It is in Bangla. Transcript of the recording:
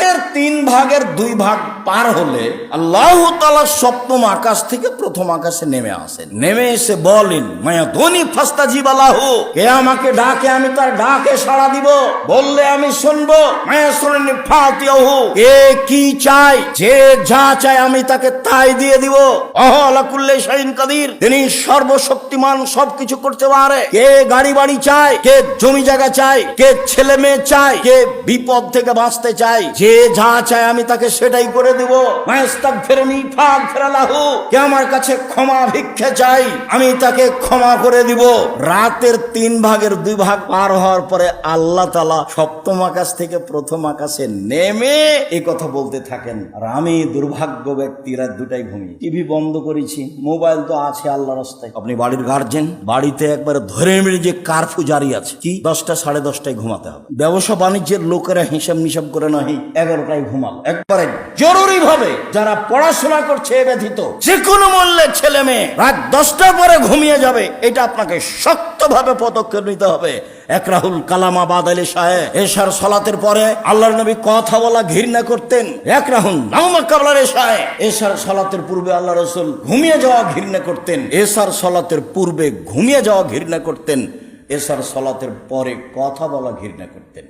রাতের 3/2 পার হলে আল্লাহ তাআলা সপ্তম আকাশ থেকে প্রথম আকাশে নেমে আসেন। নেমে এসে বলেন, মায়া ধনী ফাস্তাজিবা লাহু, কে আমাকে ডাকে আমি তার ডাকে সাড়া দিব, বললে আমি শুনবো। মায়া শুননি ফাতিয়াহু, কে কি চায়, যে যা চায় আমি তাকে তাই দিয়ে দিব। আলা কুল্লি শাইইন কাদির, তিনি সর্বশক্তিমান, সবকিছু করতে পারে। কে গাড়ি বাড়ি চায়, কে জমি জায়গা চায়, কে ছেলে মেয়ে চায়, কে বিপদ থেকে বাঁচতে চায়, যে যা চায় আমি তাকে সেটাই করে দিব। মায়াস্তাগফিরনি ফাগফির লাহু, কে আমার কাছে ক্ষমা ভিক্ষা চাই আমি তাকে ক্ষমা করে দিব। রাতের 3/2 পার হওয়ার পরে আল্লাহ তাআলা সপ্তম আকাশ থেকে প্রথম আকাশে নেমে এই কথা বলতে থাকেন। আর আমি দুর্ভাগ্য ব্যক্তি, রাত 2টায় ঘুমিয়ে টিভি বন্ধ করেছি, মোবাইল তো আছে আল্লাহর রাস্তায়। আপনি বাড়ির গার্জেন, বাড়িতে একবারে ধরে মেরে যে কারফিউ জারি আছে, কি 10টা 10:30টায় ঘুমাতে হবে। ব্যবসা বাণিজ্যের লোকেরা হিসাব নিসাব করে নয় 11টায় ঘুমাল। একবারে জরুরি ভাবে যারা পড়াশোনা করছে এ ব্যতীত যে কোনো মূল্যে ছেলে মেয়ে রাত 10টার পরে ঘুমিয়ে যাবে, এটা আপনাকে শক্তভাবে পদক্ষেপ নিতে হবে। একরাহুল কালামা বাদালে শাহে, এশার সালাতের পরে আল্লাহর নবী কথা বলা ঘৃণা করতেন। একরাহুল নাওমা কাবলার এশায়ে, এশার সালাতের পূর্বে আল্লাহ রাসূল ঘুমিয়ে যাওয়া ঘৃণা করতেন। এশার সালাতের পূর্বে ঘুমিয়ে যাওয়া ঘৃণা করতেন, এশার সালাতের পরে কথা বলা ঘৃণা করতেন।